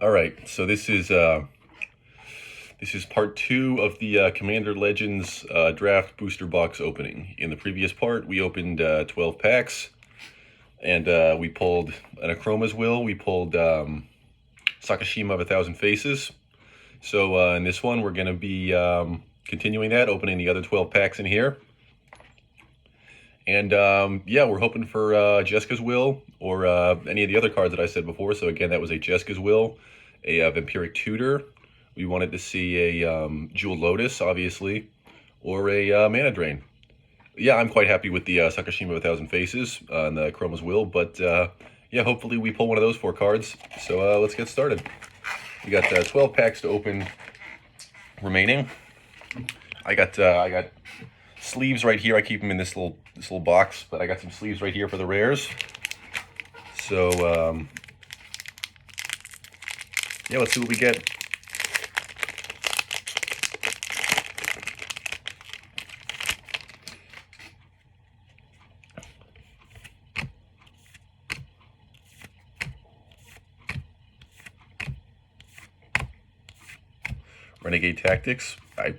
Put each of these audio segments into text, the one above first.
All right, so this is part two of the Commander Legends draft booster box opening. In the previous part, we opened 12 packs, and we pulled an Akroma's Will. We pulled Sakashima of 1,000 Faces. So in this one, we're going to be continuing that, opening the other 12 packs in here. And yeah, we're hoping for Jeska's Will or any of the other cards that I said before. So again, that was a Jeska's Will, a Vampiric Tutor. We wanted to see a Jeweled Lotus, obviously, or a Mana Drain. Yeah, I'm quite happy with the Sakashima of 1,000 Faces and the Chroma's Will, but yeah, hopefully we pull one of those 4 cards. So let's get started. We got 12 packs to open remaining. I got sleeves right here. I keep them in this little box, but I got some sleeves right here for the rares. So yeah, let's see what we get. Renegade Tactics. I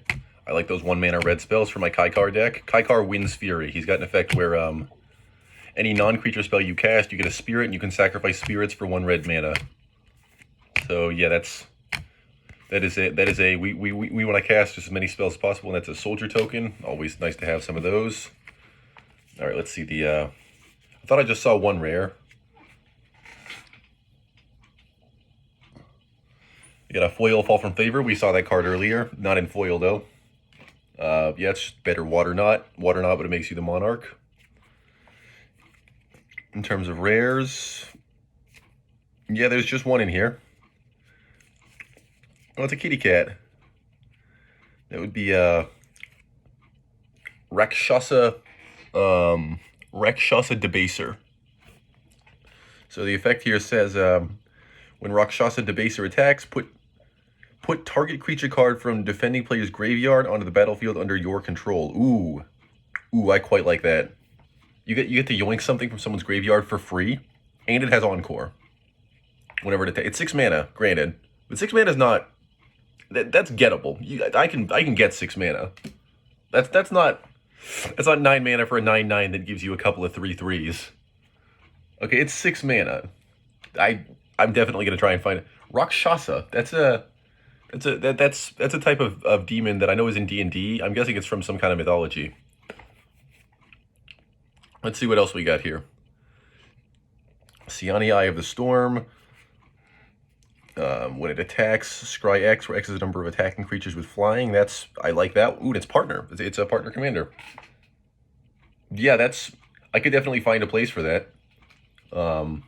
like those 1-mana red spells for my Kaikar deck. Kaikar Wind's Fury. He's got an effect where any non-creature spell you cast, you get a spirit, and you can sacrifice spirits for 1 red mana. So yeah, that is a we want to cast just as many spells as possible, and that's a soldier token. Always nice to have some of those. All right, let's see the. I thought I just saw 1 rare. We got a foil Fall from Favor. We saw that card earlier. Not in foil though. Yeah, it's just better Water Knot, but it makes you the Monarch. In terms of rares, yeah, there's just 1 in here. Oh, it's a kitty cat. That would be Rakshasa Debaser. So the effect here says when Rakshasa Debaser attacks, put target creature card from defending player's graveyard onto the battlefield under your control. Ooh, I quite like that. You get to yoink something from someone's graveyard for free, and it has Encore. Whenever it's 6 mana, granted, but 6 mana is not that's gettable. I can get 6 mana. That's not 9 mana for a 9/9 that gives you a couple of 3/3s. Okay, it's 6 mana. I'm definitely gonna try and find it. Rakshasa. That's a type of demon that I know is in D&D. I'm guessing it's from some kind of mythology. Let's see what else we got here. Siani, Eye of the Storm. When it attacks, scry X, where X is the number of attacking creatures with flying. I like that. Ooh, it's partner. It's a partner commander. Yeah, I could definitely find a place for that. I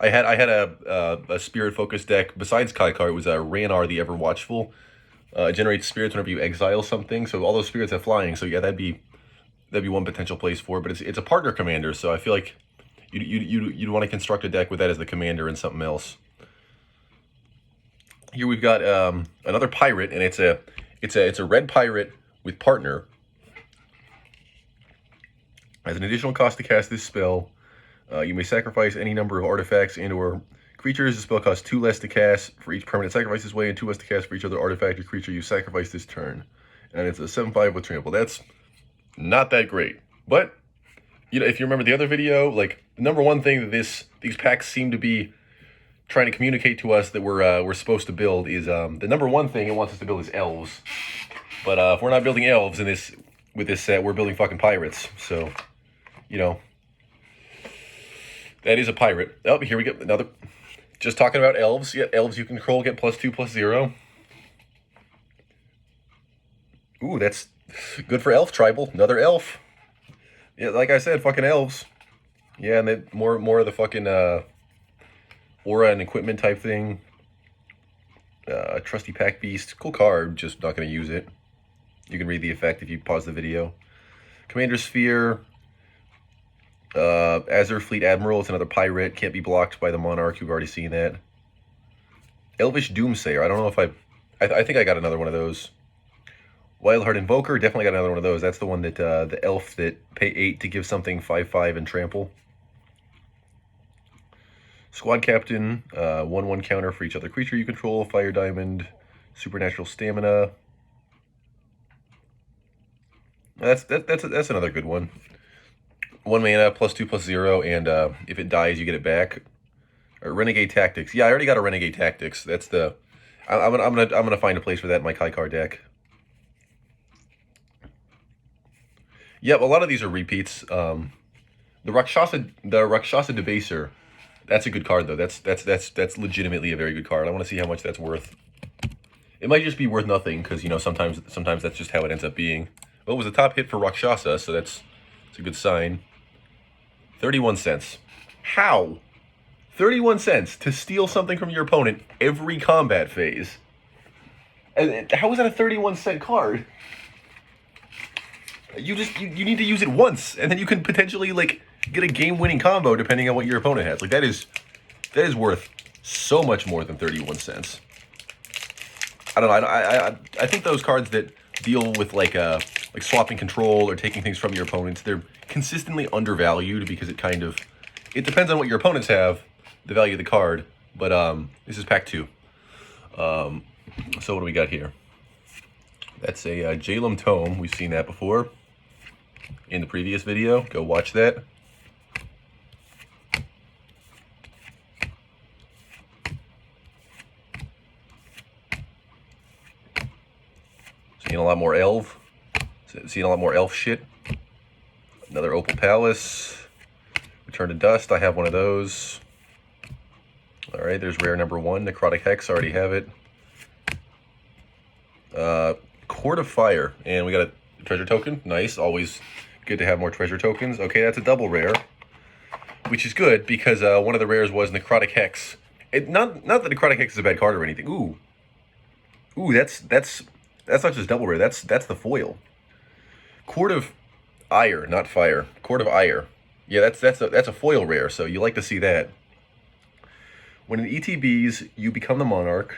had a spirit focused deck besides Kaikar. It was a Ranar the Ever Watchful. It generates spirits whenever you exile something. So all those spirits have flying. So yeah, that'd be 1 potential place for it. But it's a partner commander, so I feel like you'd want to construct a deck with that as the commander and something else. Here we've got another pirate, and it's a red pirate with partner. As an additional cost to cast this spell, you may sacrifice any number of artifacts and/or creatures. The spell costs 2 less to cast for each permanent sacrifice this way, and 2 less to cast for each other artifact or creature you sacrifice this turn. And it's a 7/5 with trample. That's not that great, but you know, if you remember the other video, like the number one thing that these packs seem to be trying to communicate to us that we're supposed to build is the number one thing it wants us to build is elves. But if we're not building elves with this set, we're building fucking pirates. So, you know, that is a pirate. Oh, here we go. Another. Just talking about elves. Yeah, elves you control get +2/+0. Ooh, that's good for elf tribal. Another elf. Yeah, like I said, fucking elves. Yeah, and then more of the fucking aura and equipment type thing. Trusty Pack Beast. Cool card, just not going to use it. You can read the effect if you pause the video. Commander Sphere. Azure Fleet Admiral. It's another pirate. Can't be blocked by the Monarch. You've already seen that. Elvish Doomsayer. I don't know if I think I got another one of those. Wildheart Invoker. Definitely got another one of those. That's the one that the elf that pay 8 to give something 5/5 and trample. Squad Captain, 1/1 counter for each other creature you control. Fire Diamond, Supernatural Stamina. That's another good one. 1 mana, +2/+0, and if it dies, you get it back. Or Renegade Tactics. Yeah, I already got a Renegade Tactics. That's the. I'm gonna find a place for that in my Kai card deck. Yep, a lot of these are repeats. The Rakshasa Debaser. That's a good card though. That's legitimately a very good card. I want to see how much that's worth. It might just be worth nothing because sometimes that's just how it ends up being. Well, it was a top hit for Rakshasa, so it's a good sign. 31 cents. How? 31 cents to steal something from your opponent every combat phase. And how is that a 31-cent card? You need to use it once, and then you can potentially like get a game-winning combo depending on what your opponent has. Like that is worth so much more than 31 cents. I don't know. I think those cards that deal with like swapping control or taking things from your opponents, they're consistently undervalued because it depends on what your opponents have, the value of the card. But this is pack 2. So what do we got here? That's a Jalum Tome. We've seen that before in the previous video. Go watch that. Seeing a lot more elf. Seeing a lot more elf shit. Another Opal Palace. Return to Dust. I have one of those. Alright, there's rare number 1. Necrotic Hex. Already have it. Court of Fire. And we got a treasure token. Nice. Always good to have more treasure tokens. Okay, that's a double rare. Which is good because one of the rares was Necrotic Hex. Not that Necrotic Hex is a bad card or anything. Ooh, that's not just double rare. That's the foil. Court of Ire, not Fire. Court of Ire. Yeah, that's a foil rare. So you like to see that. When it ETBs, you become the Monarch.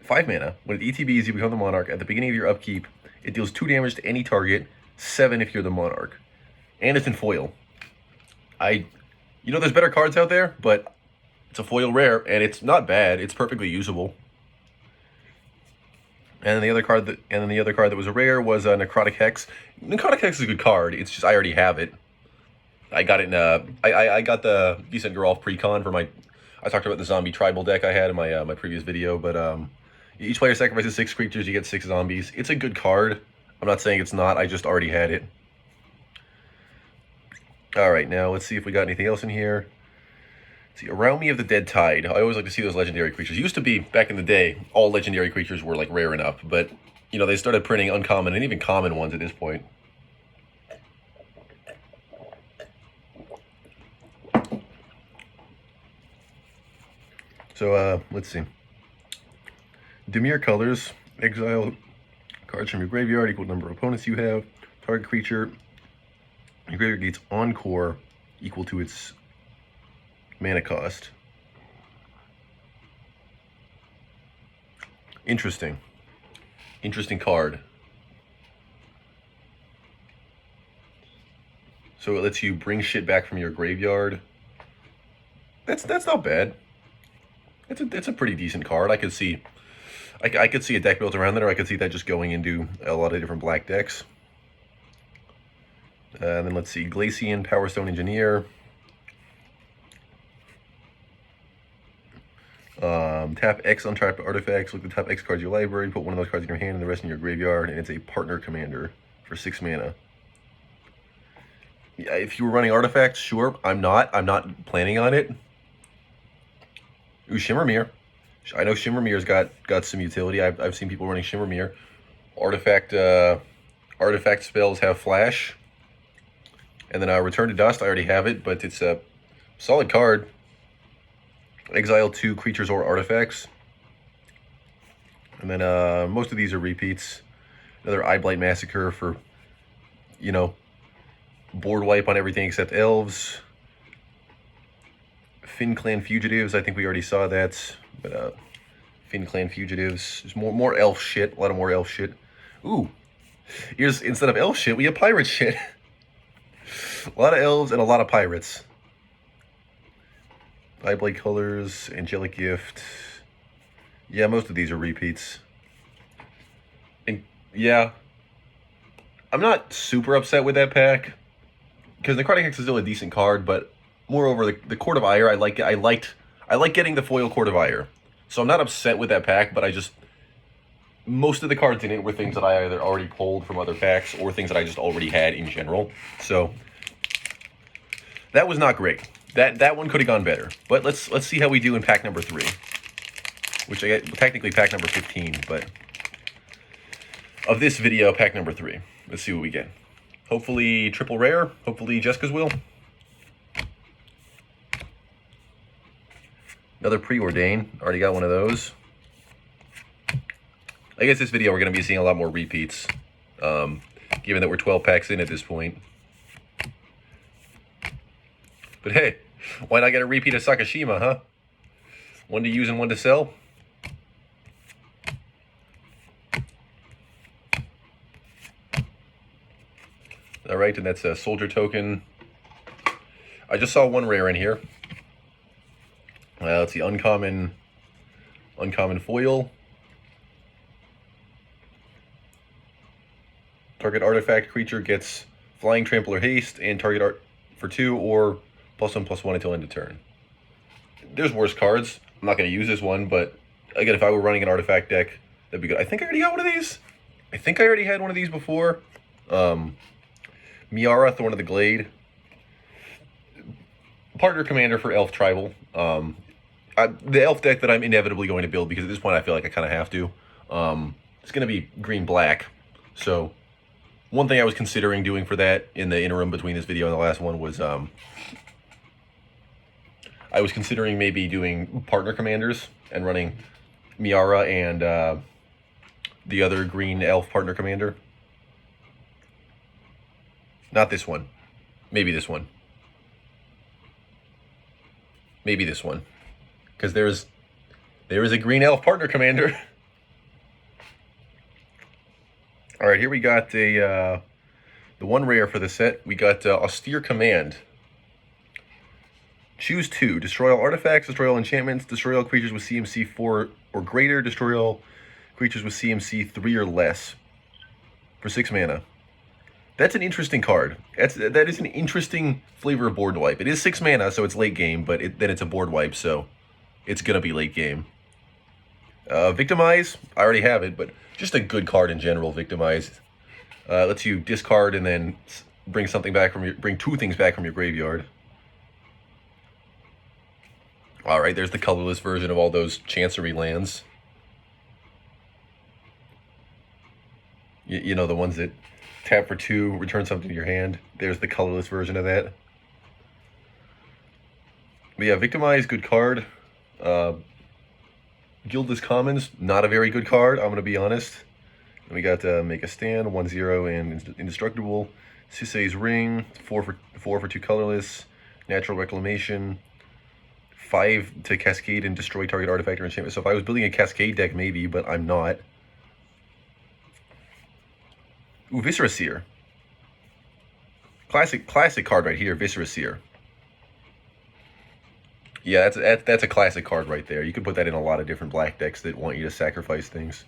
5 mana. When it ETBs, you become the Monarch. At the beginning of your upkeep, it deals 2 damage to any target. 7 if you're the Monarch. And it's in foil. There's better cards out there, but it's a foil rare, and it's not bad. It's perfectly usable. And then the other card that was a rare was Necrotic Hex. Necrotic Hex is a good card. It's just I already have it. I got it in I got the Decent Geralf Precon for my. I talked about the zombie tribal deck I had in my my previous video, but each player sacrifices 6 creatures, you get 6 zombies. It's a good card. I'm not saying it's not. I just already had it. All right, now let's see if we got anything else in here. Let's see, Around Me of the Dead Tide. I always like to see those legendary creatures. It used to be, back in the day, all legendary creatures were like rare enough, but they started printing uncommon and even common ones at this point. So, let's see. Dimir colors. Exile cards from your graveyard, equal number of opponents you have. Target creature. Your graveyard gates Encore equal to its mana cost. Interesting. Interesting card. So it lets you bring shit back from your graveyard. That's not bad. It's a pretty decent card. I could see a deck built around that, or I could see that just going into a lot of different black decks. And then let's see, Glacian, Power Stone Engineer. Tap X untapped artifacts. Look at the top X cards in your library. Put one of those cards in your hand and the rest in your graveyard. And it's a partner commander for 6 mana. Yeah, if you were running artifacts, sure. I'm not planning on it. Ooh, Shimmermere. I know Shimmermere's got some utility. I've seen people running Shimmermere. Artifact spells have flash. And then Return to Dust, I already have it, but it's a solid card. Exile 2 creatures or artifacts. And then most of these are repeats. Another Eyeblight Massacre for, board wipe on everything except elves. Finn Clan Fugitives, I think we already saw that. But Finn Clan Fugitives. There's more elf shit, a lot of more elf shit. Ooh, here's, instead of elf shit, we have pirate shit. A lot of elves and a lot of pirates. Eyeblade Colors, Angelic Gift. Yeah, most of these are repeats. And yeah, I'm not super upset with that pack because Necrotic Hex is still a decent card, but moreover, the Court of Ire, I like getting the foil Court of Ire, so I'm not upset with that pack. But most of the cards in it were things that I either already pulled from other packs or things that I just already had in general. So that was not great. That one could have gone better. But let's see how we do in pack number 3, which I get technically pack number 15, but of this video, pack number 3. Let's see what we get. Hopefully triple rare. Hopefully Jessica's Will. Another Preordain. Already got one of those. I guess this video we're going to be seeing a lot more repeats, given that we're 12 packs in at this point. But hey, why not get a repeat of Sakashima, huh? One to use and one to sell. All right, and that's a Soldier Token. I just saw one rare in here. Let's see, uncommon foil. Target artifact creature gets Flying, Trample, or Haste, and target art for 2 or +1/+1 until end of turn. There's worse cards. I'm not going to use this one, but again, if I were running an artifact deck, that'd be good. I think I already got one of these. I think I already had one of these before. Miara, Thorn of the Glade. Partner Commander for Elf Tribal. The Elf deck that I'm inevitably going to build, because at this point I feel like I kind of have to. It's going to be green-black. So one thing I was considering doing for that in the interim between this video and the last one was I was considering maybe doing Partner Commanders and running Miara and the other green Elf Partner Commander. Not this one. Maybe this one. Maybe this one. Because there is a green Elf Partner Commander. All right, here we got the one rare for the set. We got Austere Command. Choose 2. Destroy all artifacts, destroy all enchantments, destroy all creatures with CMC 4 or greater, destroy all creatures with CMC 3 or less. For 6 mana. That's an interesting card. That is an interesting flavor of board wipe. It is 6 mana, so it's late game, but then it's a board wipe, so it's going to be late game. Victimize, I already have it, but just a good card in general, Victimize. Lets you discard and then bring bring 2 things back from your graveyard. All right, there's the colorless version of all those Chancery lands. You know, the ones that tap for 2, return something to your hand. There's the colorless version of that. But yeah, Victimize, good card. Guildless Commons, not a very good card, I'm going to be honest. And we got Make a Stand, 1/0, and Indestructible. Sisei's Ring, 4 for 2 colorless. Natural Reclamation, 5 to Cascade and destroy target artifact or enchantment. So if I was building a Cascade deck, maybe, but I'm not. Ooh, Viscera Seer. Classic card right here, Viscera Seer. Yeah, that's a classic card right there. You could put that in a lot of different black decks that want you to sacrifice things.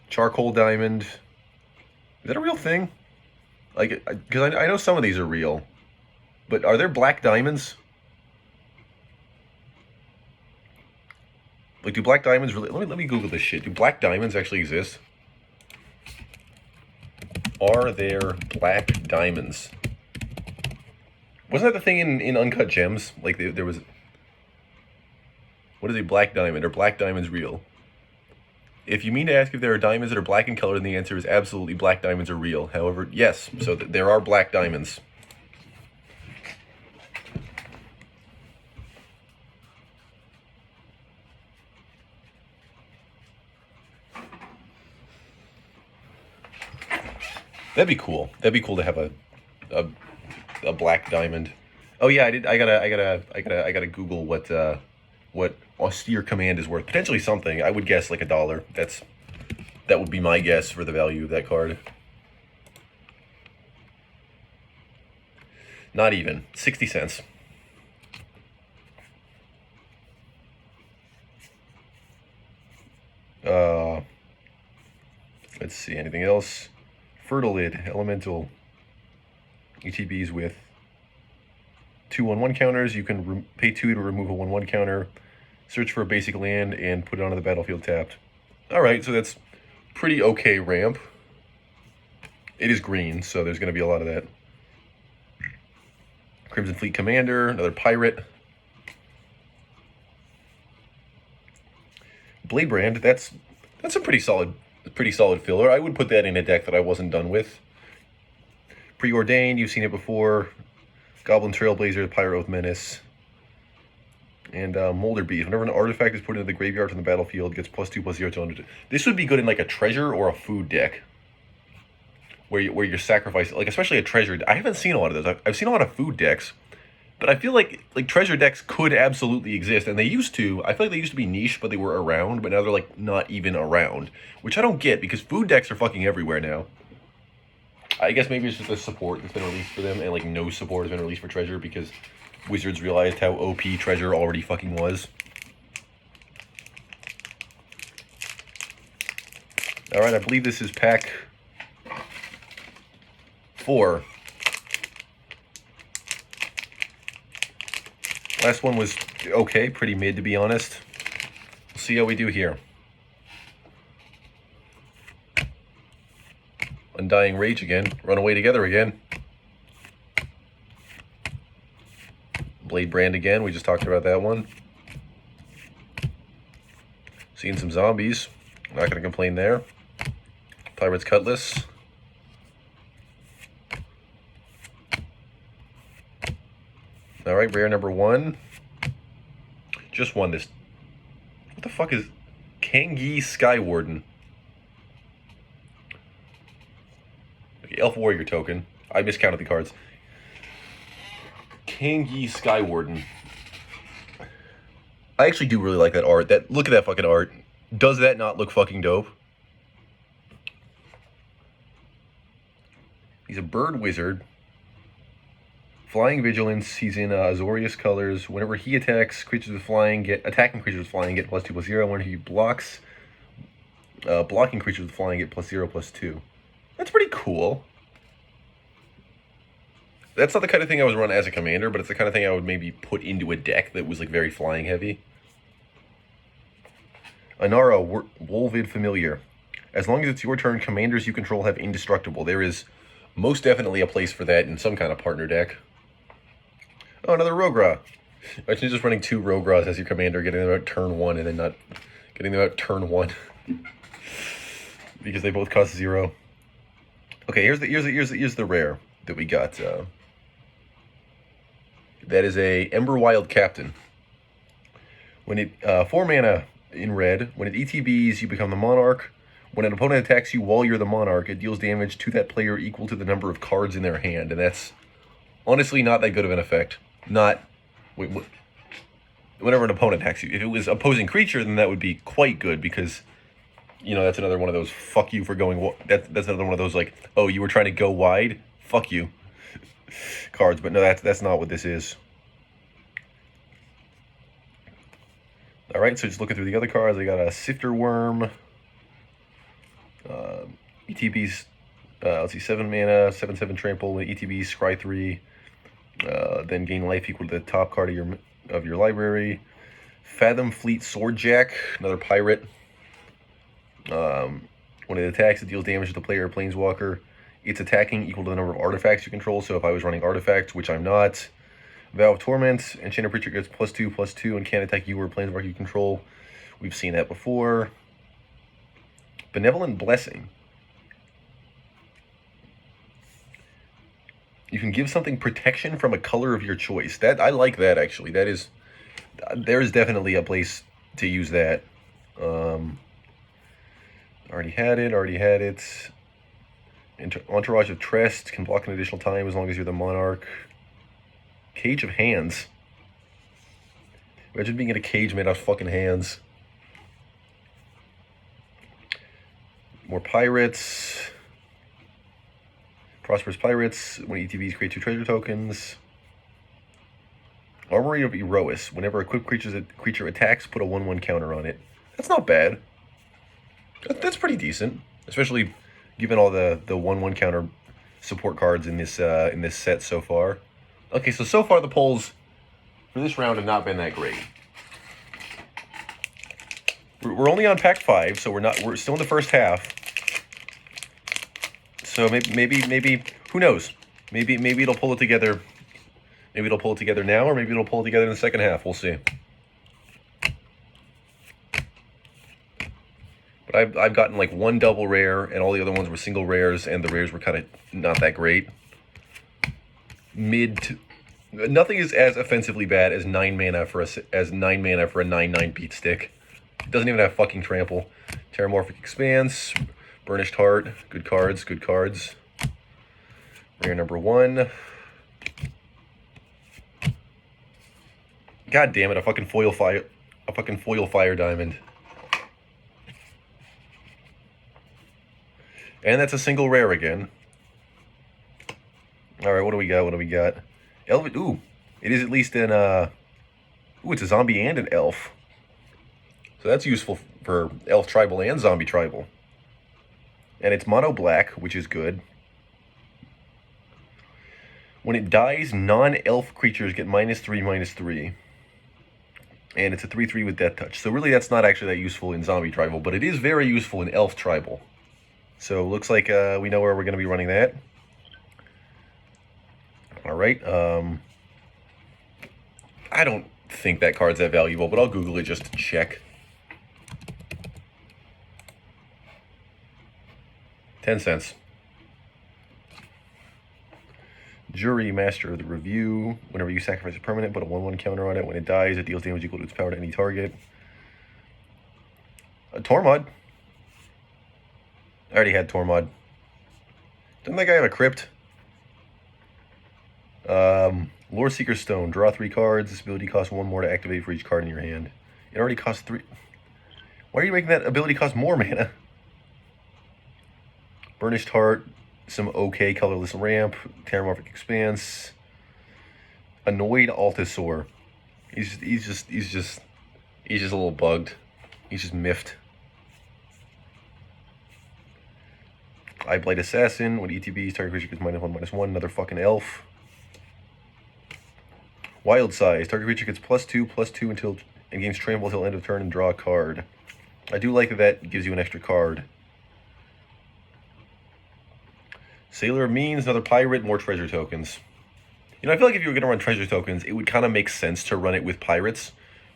Charcoal Diamond. Is that a real thing? Like, because I know some of these are real, but are there black diamonds? Like, do black diamonds really? Let me Google this shit. Do black diamonds actually exist? Are there black diamonds? Wasn't that the thing in Uncut Gems? Like, there was... What is a black diamond? Are black diamonds real? If you mean to ask if there are diamonds that are black in color, then the answer is absolutely black diamonds are real. However, yes, so there are black diamonds. That'd be cool. That'd be cool to have a black diamond. Oh yeah, I gotta Google what Austere Command is worth. Potentially something. I would guess like $1. That would be my guess for the value of that card. Not even 60 cents. Let's see, anything else? Fertilid, Elemental. ETBs with 2 1/1 counters. You can pay 2 to remove a 1/1 counter. Search for a basic land and put it onto the battlefield tapped. Alright, so that's pretty okay ramp. It is green, so there's going to be a lot of that. Crimson Fleet Commander, another pirate. Bladebrand, that's a pretty solid filler. I would put that in a deck that I wasn't done with. Preordained, you've seen it before. Goblin Trailblazer, Pyro Oath Menace. And Molder Beast. Whenever an artifact is put into the graveyard from the battlefield, gets +2/+0 to under. This would be good in like a treasure or a food deck. Where you're sacrificing, like especially a treasure. I haven't seen a lot of those. I've seen a lot of food decks, but I feel like treasure decks could absolutely exist, and they used to. I feel like they used to be niche, but they were around. But now they're like not even around, which I don't get because food decks are fucking everywhere now. I guess maybe it's just the support that's been released for them, and like no support has been released for treasure because Wizards realized how OP treasure already fucking was. All right, I believe this is pack 4. Last one was okay, pretty mid to be honest. We'll see how we do here. Undying Rage again. Run away together again. Bladebrand again. We just talked about that one. Seeing some zombies. Not going to complain there. Pirate's Cutlass. Alright, rare number 1. Just won this. What the fuck is Kangi Skywarden? Okay, Elf Warrior token. I miscounted the cards. Kangi Skywarden. I actually do really like that art. Look at that fucking art. Does that not look fucking dope? He's a bird wizard. Flying Vigilance, he's in Azorius colors. Whenever he attacks creatures with flying, attacking creatures with flying, get +2/+0. When he blocks, blocking creatures with flying, get +0/+2. That's pretty cool. That's not the kind of thing I would run as a commander, but it's the kind of thing I would maybe put into a deck that was like very flying heavy. Anara, Wolvid Familiar. As long as it's your turn, commanders you control have indestructible. There is most definitely a place for that in some kind of partner deck. Oh, another Rogra. Imagine just running 2 Rogras as your commander, getting them out turn 1, and then not getting them out turn 1 because they both cost 0. Okay, here's the rare that we got. That is a Emberwild Captain. When it 4 mana in red, when it ETBs, you become the Monarch. When an opponent attacks you while you're the Monarch, it deals damage to that player equal to the number of cards in their hand, and that's honestly not that good of an effect. Whenever an opponent attacks you. If it was opposing creature, then that would be quite good because, you know, that's another one of those fuck you for going. That's another one of those like, oh, you were trying to go wide, fuck you cards. But no, that's not what this is. All right, so just looking through the other cards, I got a Sifter Worm. ETBs, let's see, 7 mana, 7/7 trample, ETB, scry 3, then gain life equal to the top card of your library. Fathom Fleet Swordjack, another pirate. When it attacks, it deals damage to the player or planeswalker. It's attacking equal to the number of artifacts you control, so if I was running artifacts, which I'm not. Vow of Torment, Enchanted Creature gets +2/+2 and can't attack you or planeswalker you control. We've seen that before. Benevolent Blessing. You can give something protection from a color of your choice. I like that, actually. There is definitely a place to use that. Already had it. Entourage of Trest can block an additional time as long as you're the Monarch. Cage of Hands. Imagine being in a cage made out of fucking hands. More pirates. Prosperous Pirates. When ETBs, create 2 treasure tokens. Armory of Erois. Whenever equipped creature attacks, put a 1/1 counter on it. That's not bad. That's pretty decent, especially given all the 1/1 counter support cards in this set so far. Okay, so far the polls for this round have not been that great. We're only on pack 5, so we're still in the first half. So maybe who knows? Maybe it'll pull it together. Maybe it'll pull it together now, or maybe it'll pull it together in the second half. We'll see. But I've gotten like one double rare, and all the other ones were single rares, and the rares were kind of not that great. Nothing is as offensively bad as 9 mana for a 9/9 beat stick. It doesn't even have fucking trample. Terramorphic Expanse, Burnished Heart, good cards, good cards. Rare number 1. God damn it! A fucking foil fire diamond. And that's a single rare again. All right, what do we got? What do we got? Elf. Ooh, it is at least an ooh, it's a zombie and an elf. So that's useful for elf tribal and zombie tribal. And it's mono black, which is good. When it dies, non-elf creatures get -3/-3. And it's a 3/3 with Death Touch. So really that's not actually that useful in zombie tribal, but it is very useful in elf tribal. So looks like we know where we're going to be running that. All right. I don't think that card's that valuable, but I'll Google it just to check. 10 cents. Jury, Master of the Review. Whenever you sacrifice a permanent, put a 1/1 counter on it. When it dies, it deals damage equal to its power to any target. A Tormod. I already had Tormod. Doesn't that guy have a crypt? Lore Seeker Stone. Draw 3 cards. This ability costs 1 more to activate for each card in your hand. It already costs 3. Why are you making that ability cost more mana? Burnished Heart. Some okay colorless ramp. Terramorphic Expanse. Annoyed Altasaur. He's just a little bugged. He's just miffed. Eyeblight Assassin. When ETBs, target creature gets -1/-1. Another fucking elf. Wild Size. Target creature gets +2/+2 until and gains trample until end of turn and draw a card. I do like that gives you an extra card. Sailor of Means, another pirate, more treasure tokens. You know, I feel like if you were going to run treasure tokens, it would kind of make sense to run it with pirates,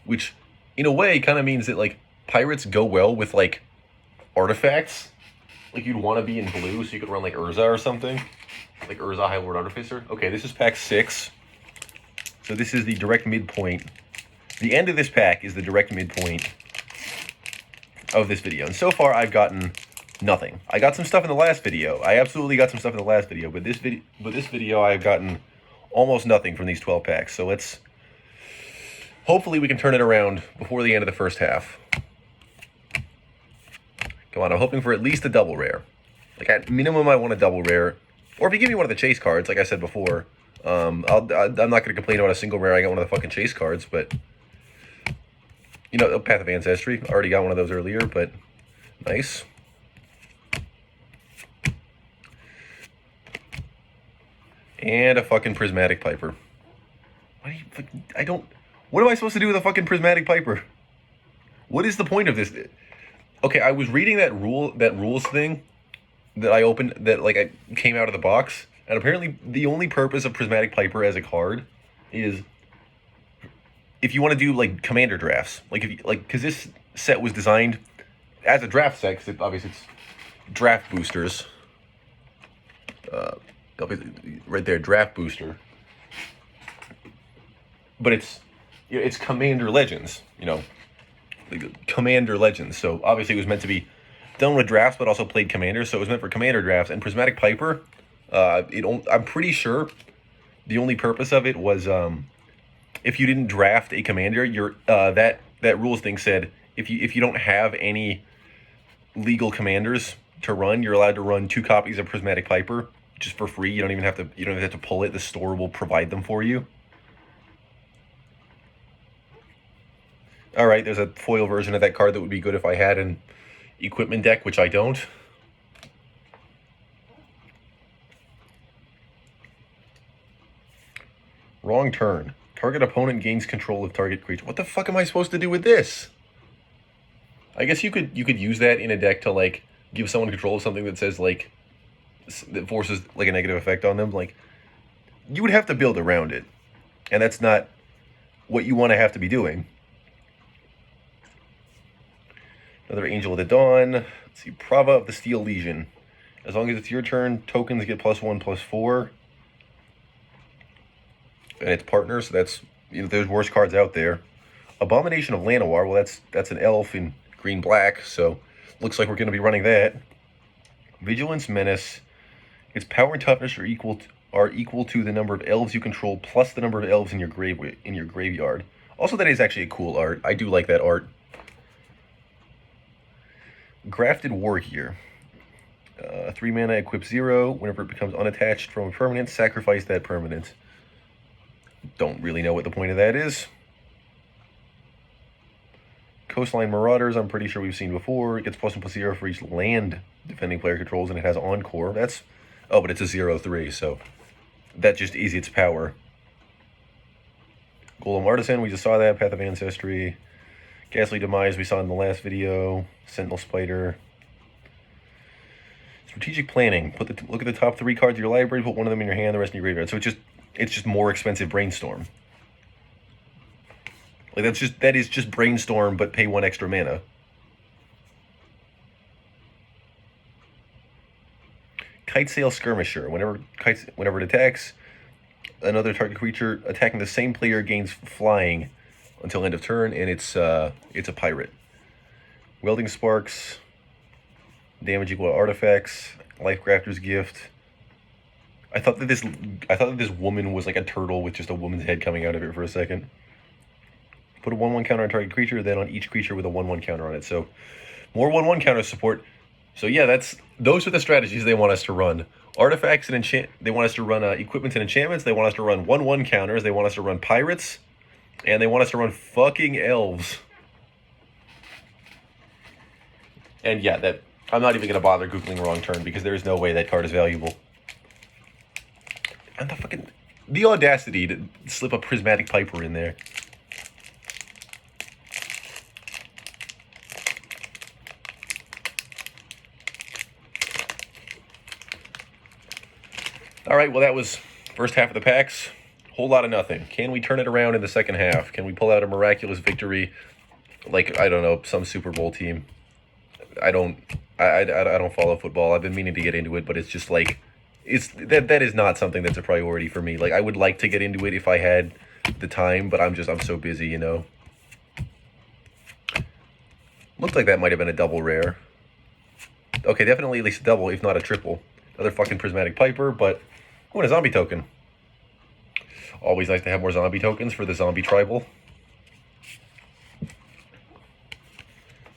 which in a way kind of means that like pirates go well with like artifacts. Like you'd want to be in blue, so you could run like Urza or something. Like Urza High Lord Artificer. Okay, this is pack 6. So this is the direct midpoint. The end of this pack is the direct midpoint of this video. And so far I've gotten nothing. I got some stuff in the last video. I absolutely got some stuff in the last video, but this video I've gotten almost nothing from these 12 packs. So let's hopefully we can turn it around before the end of the first half. Come on, I'm hoping for at least a double rare. Like at minimum I want a double rare. Or if you give me one of the chase cards, like I said before, I'm not going to complain about a single rare. I got one of the fucking chase cards, but you know, Path of Ancestry. I already got one of those earlier, but nice. And a fucking Prismatic Piper. What am I supposed to do with a fucking Prismatic Piper? What is the point of this? Okay, I was reading that rules thing that I opened, that like I came out of the box, and apparently the only purpose of Prismatic Piper as a card is if you want to do like commander drafts, like if you, like, because this set was designed as a draft set, because obviously it's draft boosters. Right there, draft booster. But it's Commander Legends, you know, like Commander Legends. So obviously it was meant to be done with drafts, but also played Commander. So it was meant for Commander drafts. And Prismatic Piper, I'm pretty sure the only purpose of it was if you didn't draft a Commander, that rules thing said if you don't have any legal Commanders to run, you're allowed to run 2 copies of Prismatic Piper. Just for free. You don't even have to pull it. The store will provide them for you. All right, there's a foil version of that card that would be good if I had in equipment deck, which I don't. Wrong turn. Target opponent gains control of target creature. What the fuck am I supposed to do with this? I guess you could use that in a deck to like give someone control of something that says like that forces like a negative effect on them. Like you would have to build around it, and that's not what you want to have to be doing. Another Angel of the Dawn. Let's see, Prava of the Steel Legion. As long as it's your turn, tokens get +1/+4. And it's partner, so that's, you know, there's worse cards out there. Abomination of Llanowar. Well, that's an elf in green-black, so looks like we're going to be running that. Vigilance Menace. Its power and toughness are equal to the number of elves you control plus the number of elves in your graveyard. Also, that is actually a cool art. I do like that art. Grafted Wargear. 3 mana, equip 0. Whenever it becomes unattached from a permanent, sacrifice that permanent. Don't really know what the point of that is. Coastline Marauders, I'm pretty sure we've seen before. It gets +1/+0 for each land defending player controls, and it has Encore. That's... Oh, but it's a 0/3, so that just is its power. Golem Artisan, we just saw that. Path of Ancestry. Ghastly Demise, we saw in the last video. Sentinel Spider. Strategic Planning. Look at the top 3 cards of your library, put one of them in your hand, the rest in your graveyard. So it's just more expensive Brainstorm. Like that is just Brainstorm, but pay 1 extra mana. Kitesail Skirmisher. Whenever it attacks, another target creature attacking the same player gains flying until end of turn, and it's a pirate. Welding Sparks. Damage equal to artifacts. Lifegrafter's Gift. I thought that this woman was like a turtle with just a woman's head coming out of it for a second. Put a 1/1 counter on target creature, then on each creature with a 1/1 counter on it. So more 1/1 counter support. So yeah, those are the strategies they want us to run. Artifacts and they want us to run equipment and enchantments. They want us to run 1/1 counters. They want us to run pirates, and they want us to run fucking elves. And yeah, I'm not even gonna bother googling Wrong Turn because there is no way that card is valuable. And the audacity to slip a Prismatic Piper in there. All right, well, that was first half of the packs. Whole lot of nothing. Can we turn it around in the second half? Can we pull out a miraculous victory, like, I don't know, some Super Bowl team? I don't follow football. I've been meaning to get into it, but it's just like, that is not something that's a priority for me. Like, I would like to get into it if I had the time, but I'm so busy, you know. Looked like that might have been a double rare. Okay, definitely at least a double, if not a triple. Another fucking Prismatic Piper, but and a zombie token. Always nice to have more zombie tokens for the zombie tribal.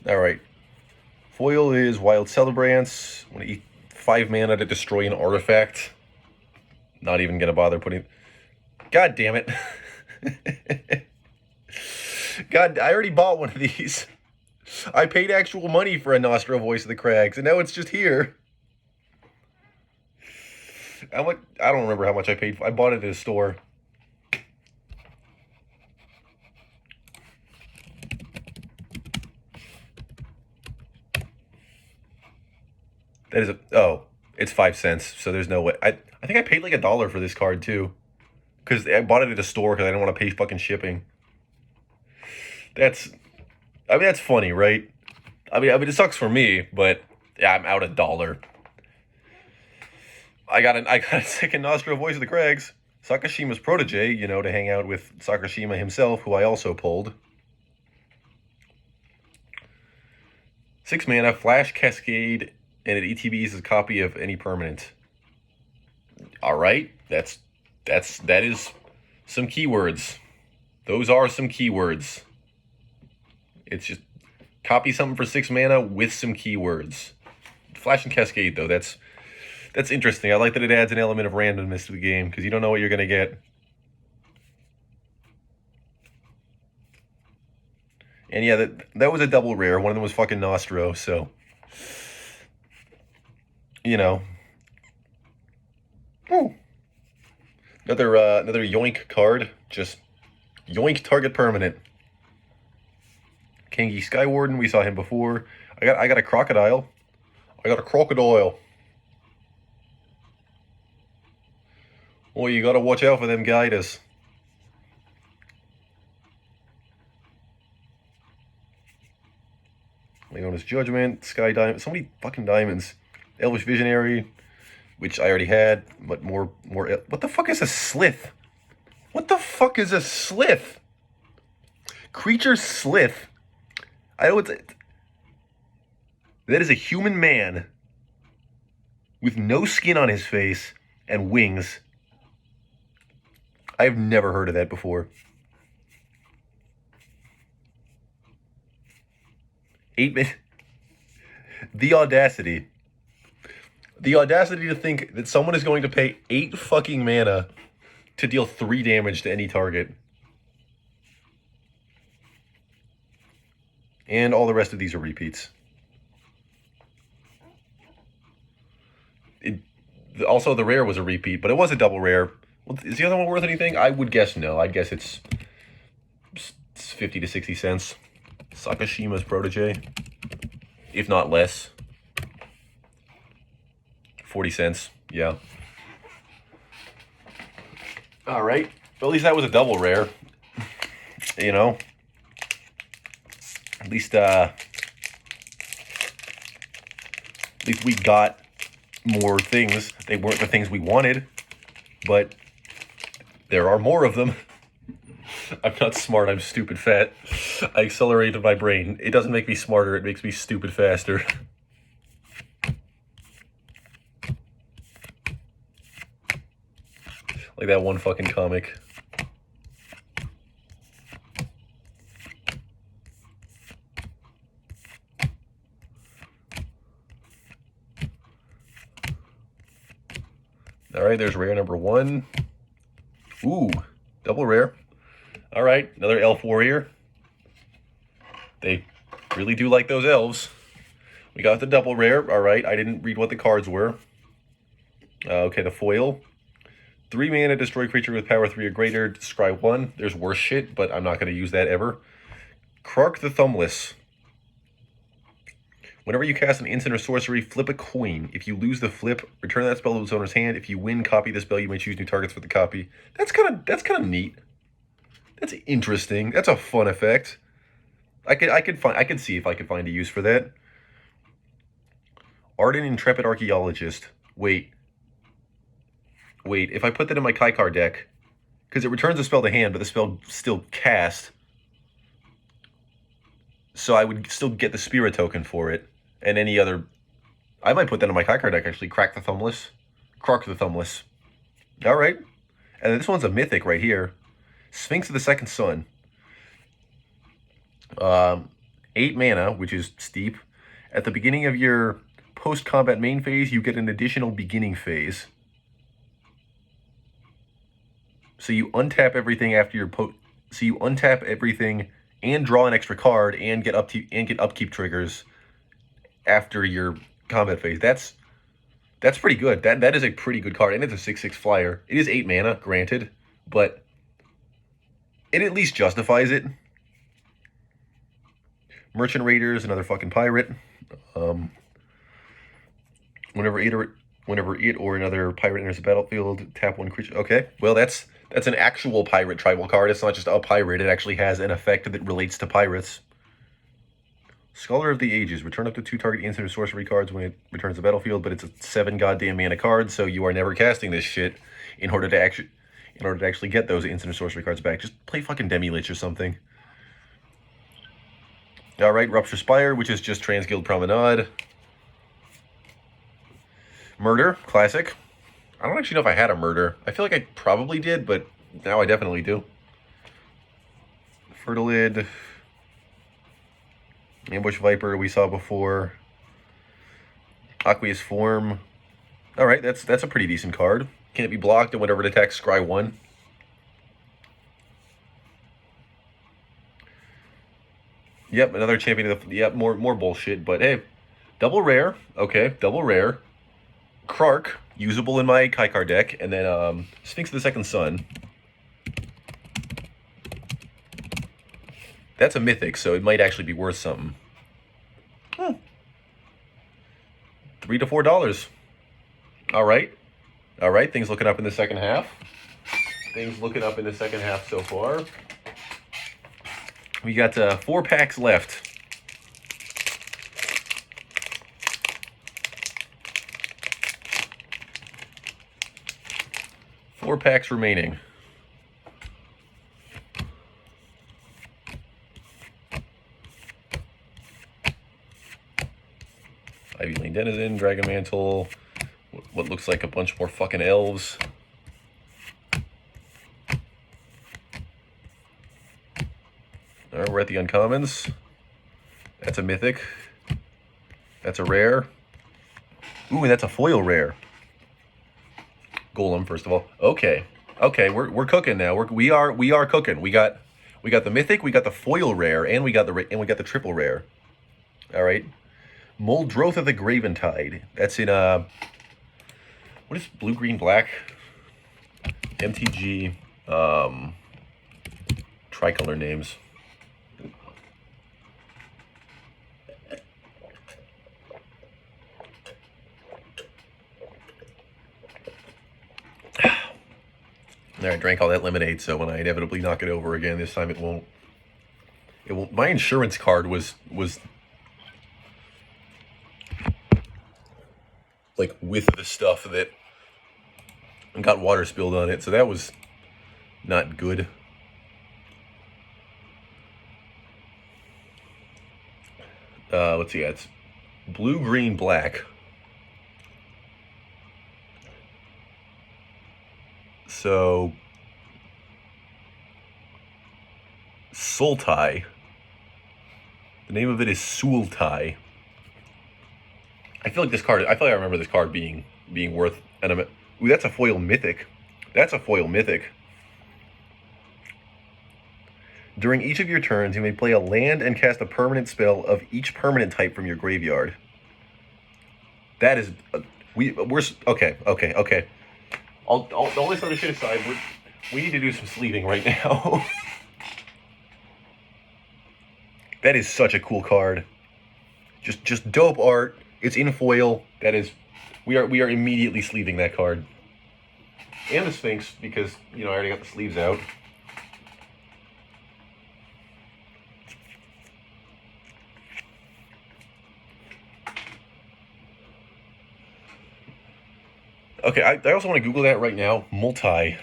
Alright. Foil is Wild Celebrants. I'm going to eat 5 mana to destroy an artifact. Not even going to bother putting... God damn it. God, I already bought one of these. I paid actual money for a Nostra Voice of the Crags, and now it's just here. I don't remember how much I paid for. I bought it at a store. That is it's 5 cents, so there's no way. I think I paid like $1 for this card too, because I bought it at a store because I didn't want to pay fucking shipping. That's funny, right? I mean, it sucks for me, but yeah, I'm out $1. I got a second Nostra Voice of the Crags. Sakashima's protege, you know, to hang out with Sakashima himself, who I also pulled. 6 mana, Flash Cascade, and it ETBs as a copy of any permanent. Alright, that is some keywords. Those are some keywords. It's just copy something for 6 mana with some keywords. Flash and Cascade, though, that's interesting. I like that it adds an element of randomness to the game, because you don't know what you're going to get. And yeah, that was a double rare. One of them was fucking Nostro, so You know. Ooh. Another yoink card. Just yoink target permanent. Kangi Skywarden, we saw him before. I got a crocodile. I got a crocodile. Oh, you gotta watch out for them guiders. Leona's Judgment, Sky Diamond, so many fucking diamonds. Elvish Visionary, which I already had, but more. What the fuck is a Slith? What the fuck is a Slith? Creature Slith. I know that is a human man with no skin on his face and wings. I've never heard of that before. 8 minutes. The audacity. The audacity to think that someone is going to pay 8 fucking mana to deal 3 damage to any target. And all the rest of these are repeats. Also, the rare was a repeat, but it was a double rare. Is the other one worth anything? I would guess no. I'd guess it's 50 to 60 cents. Sakashima's Protege, if not less. 40 cents, yeah. All right. Well, at least that was a double rare. You know. At least we got more things. They weren't the things we wanted, but there are more of them. I'm not smart, I'm stupid fat. I accelerated my brain. It doesn't make me smarter, it makes me stupid faster. Like that one fucking comic. Alright, there's rare number 1. Ooh, double rare. Alright, another elf warrior. They really do like those elves. We got the double rare. Alright, I didn't read what the cards were. Okay, the foil. 3 mana, destroy creature with power 3 or greater, scry 1. There's worse shit, but I'm not going to use that ever. Krark the Thumbless. Whenever you cast an instant or sorcery, flip a coin. If you lose the flip, return that spell to its owner's hand. If you win, copy the spell. You may choose new targets for the copy. That's kind of neat. That's interesting. That's a fun effect. I could see if I could find a use for that. Ardent Intrepid Archaeologist. Wait, if I put that in my Kaikar deck, because it returns a spell to hand, but the spell still cast, so I would still get the Spirit token for it, and any other. I might put that in my Kaikar deck, actually. Krark the Thumbless. Alright. And this one's a mythic right here. Sphinx of the Second Sun. 8 mana, which is steep. At the beginning of your post-combat main phase, you get an additional beginning phase. So you untap everything after your So you untap everything and draw an extra card and get upkeep triggers after your combat phase. That's pretty good. That is a pretty good card, and it's a 6/6 flyer. It is 8 mana, granted, but it at least justifies it. Merchant Raiders, another fucking pirate. Whenever it or another pirate enters the battlefield, tap 1 creature. Okay, well that's an actual pirate tribal card. It's not just a pirate. It actually has an effect that relates to pirates. Scholar of the Ages. Return up to 2 target instant or sorcery cards when it returns the battlefield, but it's a 7 goddamn mana card, so you are never casting this shit in order to actually get those instant or sorcery cards back. Just play fucking Demi-Lich or something. Alright, Rupture Spire, which is just Transguild Promenade. Murder, classic. I don't actually know if I had a Murder. I feel like I probably did, but now I definitely do. Fertilid. Ambush Viper we saw before. Aqueous Form. Alright, that's a pretty decent card. Can't be blocked, and whenever it attacks, scry 1. Yep, another champion of the... Yep, more bullshit, but hey, Double rare. Okay, double rare. Krark, usable in my Kai card deck, and then Sphinx of the Second Sun. That's a mythic, so it might actually be worth something. $3 to $4. All right. All right, things looking up in the second half. Things looking up in the second half so far. We got 4 packs left. Four packs remaining. Ivy Lane Denizen, Dragon Mantle, what looks like a bunch more fucking elves. All right, we're at the uncommons. That's a mythic. That's a rare. Ooh, and that's a foil rare. Golem, first of all. Okay, we're cooking now. We are cooking. We got the mythic, we got the foil rare, and we got the triple rare. All right. Muldrotha the Graventide. That's in what is blue, green, black? MTG tricolor names. There, I drank all that lemonade, so when I inevitably knock it over again, this time it won't. My insurance card was like with the stuff that got water spilled on it, so that was not good. Let's see, it's blue, green, black. So Sultai. The name of it is Sultai. I feel like I remember this card being worth an amount. Ooh, that's a foil mythic. That's a foil mythic. During each of your turns, you may play a land and cast a permanent spell of each permanent type from your graveyard. That is, we're okay. All this other shit aside, we need to do some sleeving right now. That is such a cool card. Just dope art. It's in foil. That is, we are immediately sleeving that card. And the Sphinx, because I already got the sleeves out. Okay, I also want to Google that right now. Multi.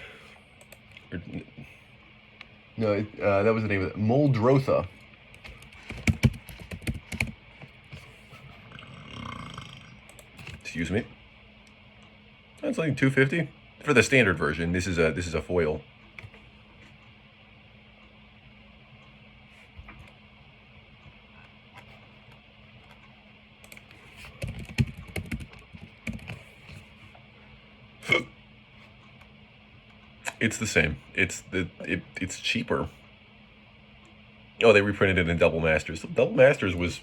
No, that was the name of it. Muldrotha. Excuse me. That's like $250 for the standard version. This is a foil. It's the same. It's cheaper. Oh, they reprinted it in Double Masters. Double Masters was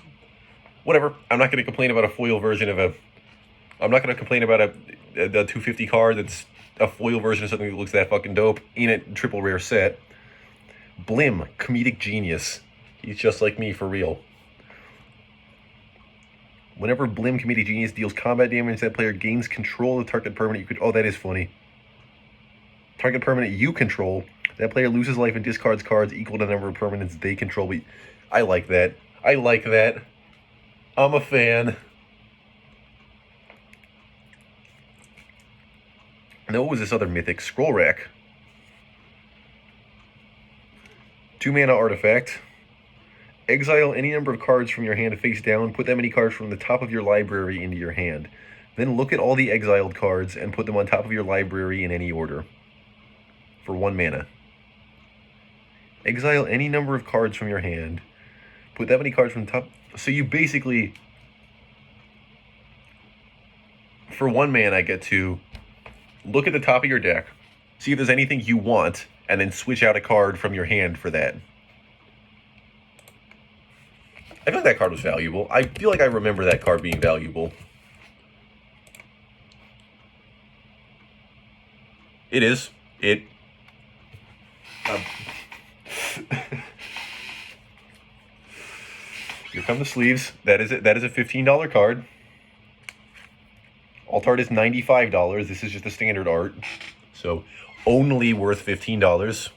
whatever. I'm not going to complain about a foil version of a. I'm not going to complain about a 250 card that's a foil version of something that looks that fucking dope in a triple rare set. Blim, comedic genius. He's just like me for real. Whenever Blim, comedic genius, deals combat damage, that player gains control of the target permanent you could. Oh, that is funny. Target permanent you control, that player loses life and discards cards equal to the number of permanents they control. I like that. I'm a fan. Now, what was this other mythic? Scroll Rack. 2-mana artifact. Exile any number of cards from your hand face down. Put that many cards from the top of your library into your hand. Then look at all the exiled cards and put them on top of your library in any order. For 1 mana. Exile any number of cards from your hand. Put that many cards from the top. So you basically, for 1 mana, I get to look at the top of your deck, see if there's anything you want, and then switch out a card from your hand for that. I feel like that card was valuable. I feel like I remember that card being valuable. It is. It. Here come the sleeves. That is it. That is a $15 card. Alt art is $95. This is just a standard art, so only worth $15.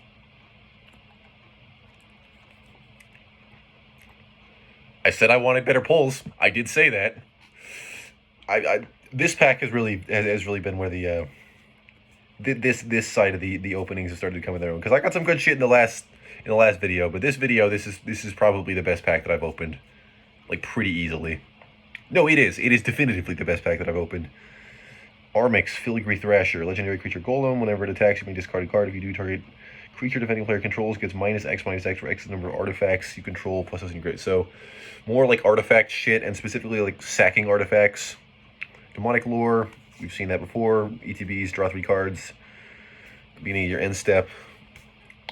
I said I wanted better pulls. I did say that. This pack has really been where the this side of the openings have started to come in their own, because I got some good shit in the last video, but this is probably the best pack that I've opened, like, pretty easily. No, it is definitively the best pack that I've opened. Armix, Filigree Thrasher, legendary creature golem. Whenever it attacks, you may discard a card. If you do, target creature defending player controls gets -X for X number of artifacts you control plus something great. So more like artifact shit, and specifically like sacking artifacts. Demonic Lore, we've seen that before. ETBs, draw 3 cards. Beginning of your end step,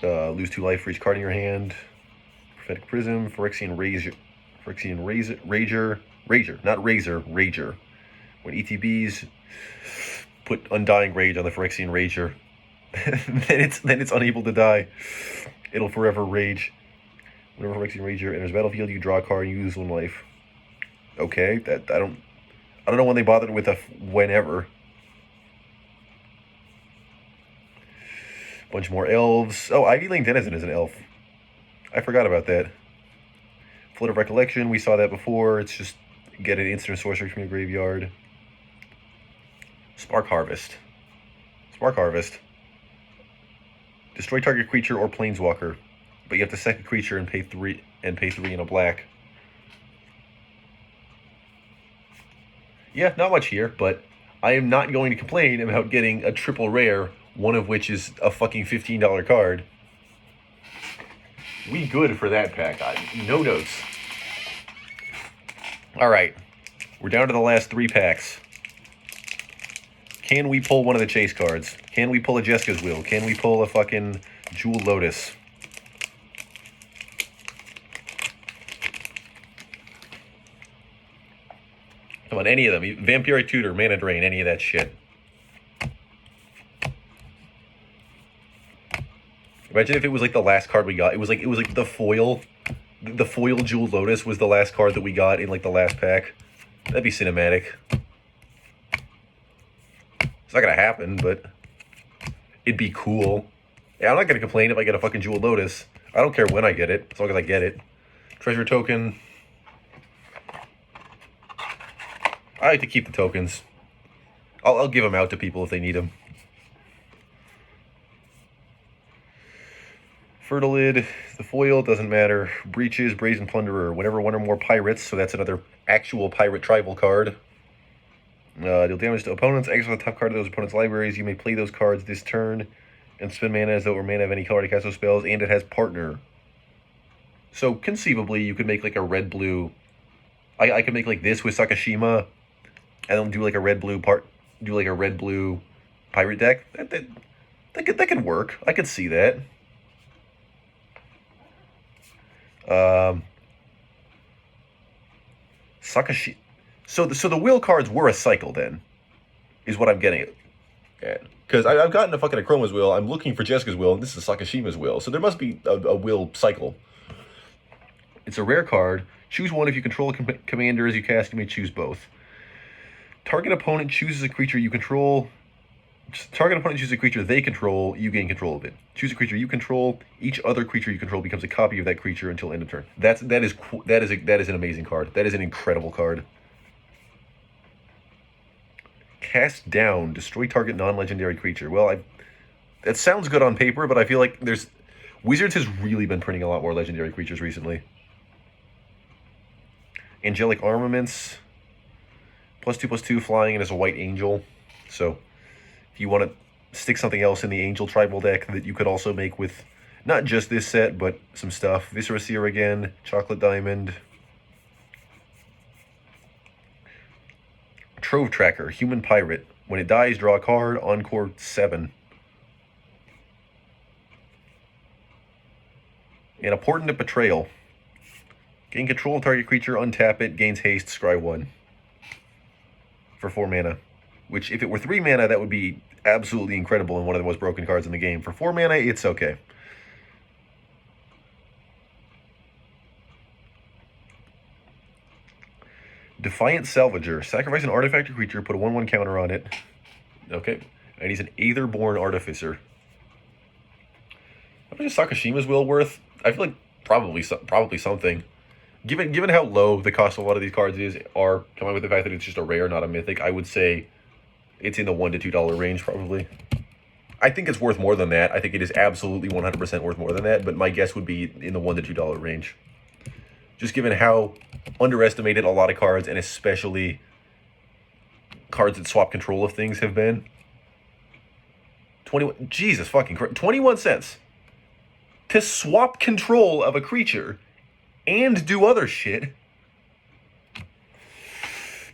lose 2 life for each card in your hand. Prophetic Prism, Phyrexian Rager. When ETBs, put Undying Rage on the Phyrexian Rager. then it's unable to die. It'll forever rage. Whenever Phyrexian Rager enters battlefield, you draw a card and you lose 1 life. Okay, that I don't know when they bothered with a whenever. Bunch more elves. Oh, Ivy Lane Denizen is an elf. I forgot about that. Flood of Recollection, we saw that before. It's just get an instant sorcery from your graveyard. Spark Harvest. Destroy target creature or planeswalker, but you have to sack a creature and pay 3 in a black. Yeah, not much here, but I am not going to complain about getting a triple rare, one of which is a fucking $15 card. We good for that pack. No notes. Alright, we're down to the last 3 packs. Can we pull one of the chase cards? Can we pull a Jeska's Will? Can we pull a fucking Jewel Lotus? Come on, any of them. Vampiric Tutor, Mana Drain, any of that shit. Imagine if it was like the last card we got. It was like the foil. The foil Jewel Lotus was the last card that we got in like the last pack. That'd be cinematic. It's not gonna happen, but it'd be cool. Yeah, I'm not gonna complain if I get a fucking Jewel Lotus. I don't care when I get it, as long as I get it. Treasure token. I like to keep the tokens. I'll give them out to people if they need them. Fertilid, the foil, doesn't matter. Breaches, Brazen Plunderer. Whenever one or more pirates, so that's another actual pirate tribal card. Deal damage to opponents. Exile the top card of those opponents' libraries. You may play those cards this turn and spend mana as though it were mana of any color to cast those spells, and it has Partner. So conceivably, you could make like a red-blue. I could make like this with Sakashima, and then do like a red-blue pirate deck. That could work. I could see that. Sakashi. So the will cards were a cycle then, is what I'm getting at. Because I've gotten a fucking Akroma's Will. I'm looking for Jeska's Will, and this is Sakashima's Will. So there must be a will cycle. It's a rare card. Choose one if you control a commander as you cast. You may choose both. Target opponent chooses a creature you control. Target opponent chooses a creature they control. You gain control of it. Choose a creature you control. Each other creature you control becomes a copy of that creature until end of turn. That is an amazing card. That is an incredible card. Cast down. Destroy target non-legendary creature. Well, that sounds good on paper, but I feel like Wizards has really been printing a lot more legendary creatures recently. Angelic Armaments. +2/+2 flying, and as a white angel. So if you want to stick something else in the angel tribal deck that you could also make with not just this set, but some stuff. Viscera Seer again. Chocolate Diamond. Trove Tracker, Human Pirate. When it dies, draw a card. Encore 7. And a Portent of Betrayal. Gain control of target creature, untap it, gains haste, scry 1. For 4 mana. Which, if it were 3 mana, that would be absolutely incredible and one of the most broken cards in the game. For 4 mana, it's okay. Defiant Salvager. Sacrifice an artifact or creature, put a 1/1 counter on it. Okay. And he's an Aetherborn Artificer. How much is Sakashima's Will worth? I feel like probably something. Given how low the cost of a lot of these cards are, combined with the fact that it's just a rare, not a mythic, I would say it's in the $1 to $2 range, probably. I think it's worth more than that. I think it is absolutely 100% worth more than that, but my guess would be in the $1 to $2 range. Just given how underestimated a lot of cards, and especially cards that swap control of things, have been. 21, Jesus fucking Christ, 21 cents to swap control of a creature and do other shit.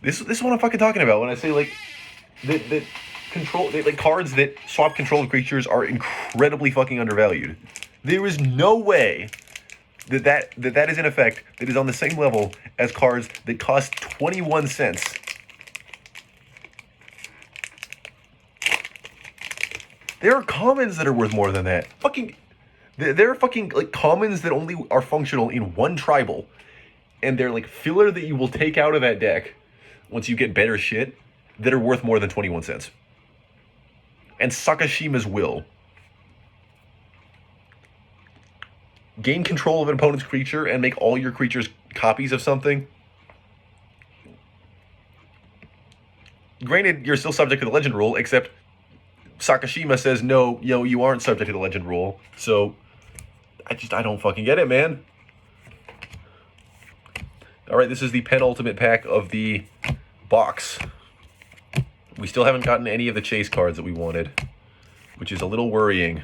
This is what I'm fucking talking about when I say like that control, like cards that swap control of creatures are incredibly fucking undervalued. There is no way that is in effect that is on the same level as cards that cost 21 cents. There are commons that are worth more than that. There are fucking like commons that only are functional in one tribal, and they're like filler that you will take out of that deck once you get better shit that are worth more than 21 cents. And Sakashima's Will. Gain control of an opponent's creature and make all your creatures copies of something. Granted, you're still subject to the legend rule, except Sakashima says no, you aren't subject to the legend rule. So I don't fucking get it, man. Alright, this is the penultimate pack of the box. We still haven't gotten any of the chase cards that we wanted, which is a little worrying.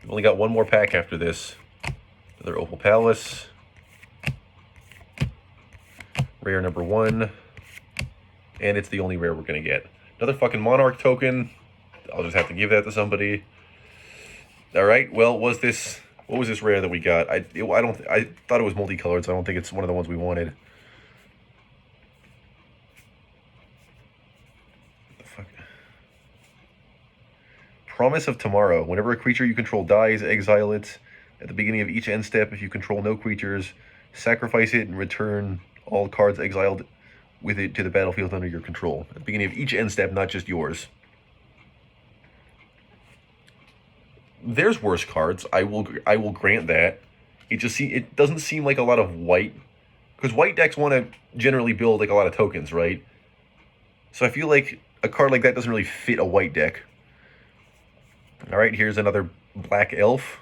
We've only got one more pack after this. Another Opal Palace. Rare number 1. And it's the only rare we're going to get. Another fucking Monarch token. I'll just have to give that to somebody. Alright, well, what was this rare that we got? I thought it was multicolored, so I don't think it's one of the ones we wanted. What the fuck? Promise of Tomorrow. Whenever a creature you control dies, exile it. At the beginning of each end step, if you control no creatures, sacrifice it and return all cards exiled with it to the battlefield under your control. At the beginning of each end step, not just yours. There's worse cards. I will grant that. It doesn't seem like a lot of white, because white decks want to generally build like a lot of tokens, right? So I feel like a card like that doesn't really fit a white deck. All right, here's another black elf.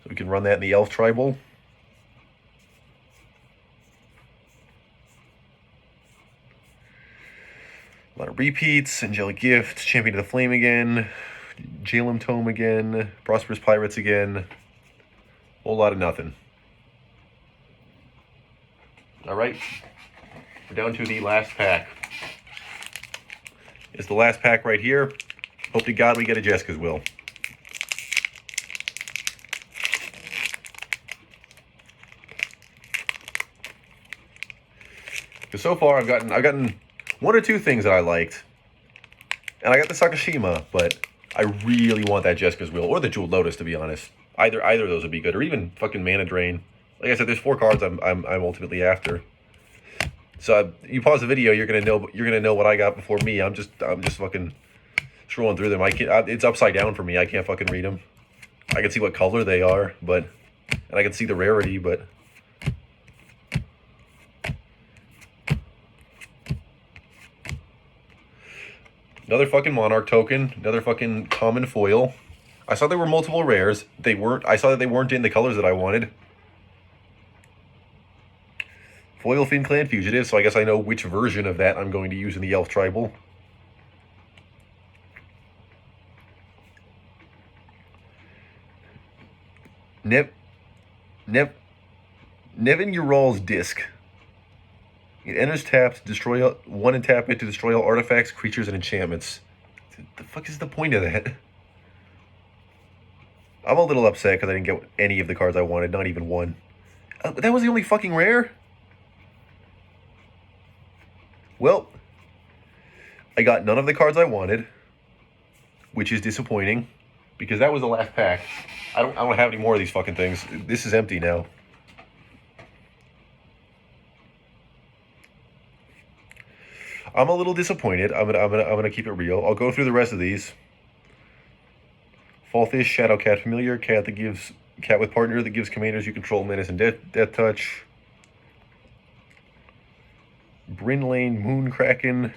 So we can run that in the elf tribal. A lot of repeats. Angelic Gift, Champion of the Flame again, Jalem Tome again, Prosperous Pirates again. Whole lot of nothing. Alright, we're down to the last pack. It's the last pack right here. Hope to God we get a Jeska's Will. Because so far I've gotten one or two things that I liked. And I got the Sakashima, but I really want that Jeska's Will, or the Jeweled Lotus, to be honest. Either of those would be good, or even fucking Mana Drain. Like I said, there's 4 cards I'm ultimately after. So you pause the video, you're gonna know what I got before me. I'm just fucking scrolling through them. It's upside down for me. I can't fucking read them. I can see what color they are, and I can see the rarity, but. Another fucking Monarch token. Another fucking common foil. I saw there were multiple rares. I saw that they weren't in the colors that I wanted. Foil Fin Clan Fugitive, so I guess I know which version of that I'm going to use in the Elf Tribal. Nevin Ural's Disc. It enters tapped, destroy 1 and tap it to destroy all artifacts, creatures, and enchantments. The fuck is the point of that? I'm a little upset because I didn't get any of the cards I wanted, not even one. That was the only fucking rare? Well, I got none of the cards I wanted, which is disappointing, because that was the last pack. I don't have any more of these fucking things. This is empty now. I'm a little disappointed. I'm gonna keep it real. I'll go through the rest of these. Fallfish, Shadow Cat Familiar, cat with partner that gives commanders you control menace and death touch. Bryn Lane, Moonkraken.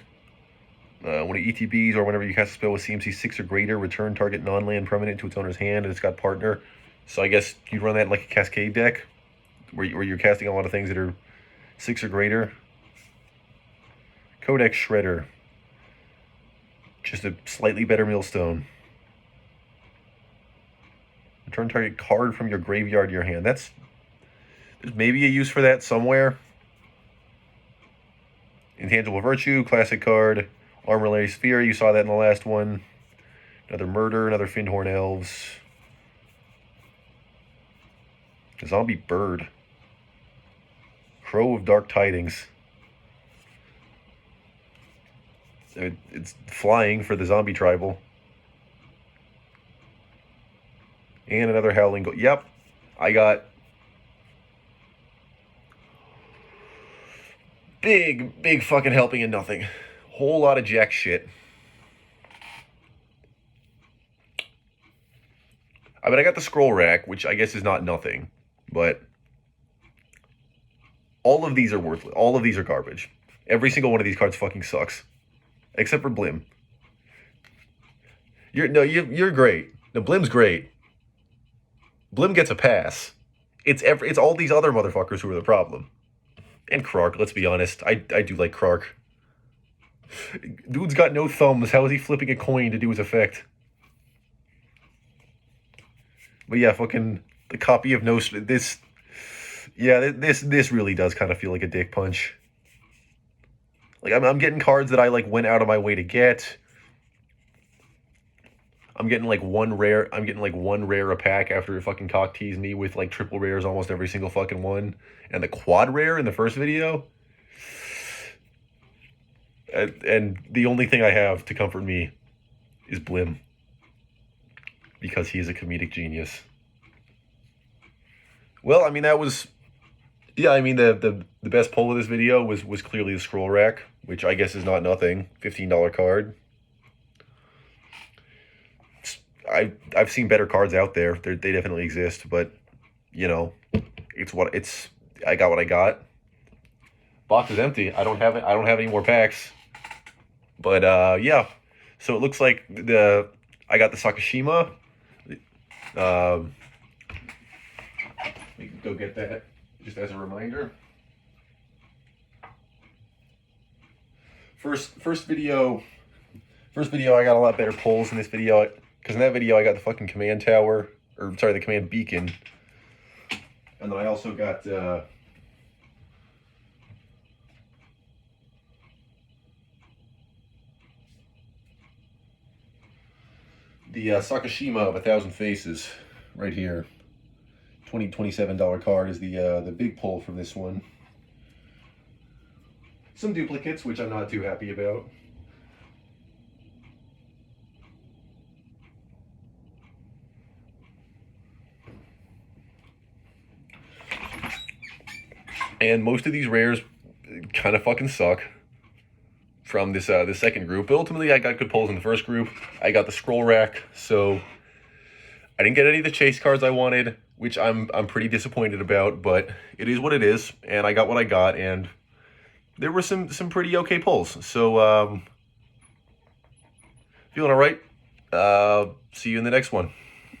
When it ETBs or whenever you cast a spell with CMC 6 or greater, return target non-land permanent to its owner's hand, and it's got partner. So I guess you'd run that like a Cascade deck, where you're casting a lot of things that are 6 or greater. Codex Shredder. Just a slightly better Millstone. Return target card from your graveyard to your hand. There's maybe a use for that somewhere. Intangible Virtue, classic card. Armor Sphere, you saw that in the last one. Another Murder, another Fyndhorn Elves. Zombie Bird. Crow of Dark Tidings. It's flying for the zombie tribal. And another Howling Ghost. Yep, I got big fucking helping and nothing. Whole lot of jack shit. I mean, I got the scroll rack, which I guess is not nothing, but all of these are worthless. All of these are garbage. Every single one of these cards fucking sucks, except for Blim. You're great. No, Blim's great. Blim gets a pass. It's all these other motherfuckers who are the problem. And Krark, let's be honest. I do like Krark. Dude's got no thumbs. How is he flipping a coin to do his effect? But yeah, fucking the copy of this. Yeah, this really does kind of feel like a dick punch. Like I'm getting cards that I like went out of my way to get. I'm getting like one rare a pack after it fucking cock teased me with like triple rares almost every single fucking one. And the quad rare in the first video. And the only thing I have to comfort me is Blim. Because he is a comedic genius. Well, I mean, that was... Yeah, I mean, the best pull of this video was clearly the scroll rack, which I guess is not nothing. $15 card. I've seen better cards out there. They definitely exist, but, you know, I got what I got. Box is empty. I don't have any more packs. But yeah, so it looks like I got the Sakashima. Let me go get that just as a reminder. First video I got a lot better pulls in this video, because in that video I got the fucking command tower, or sorry, the command beacon. And then I also got the Sakashima of 1,000 Faces right here. $27 card is the big pull from this one. Some duplicates, which I'm not too happy about. And most of these rares kind of fucking suck from this second group. But ultimately, I got good pulls in the first group. I got the scroll rack, so I didn't get any of the chase cards I wanted, which I'm pretty disappointed about. But it is what it is, and I got what I got, and there were some pretty okay pulls. So feeling all right. See you in the next one.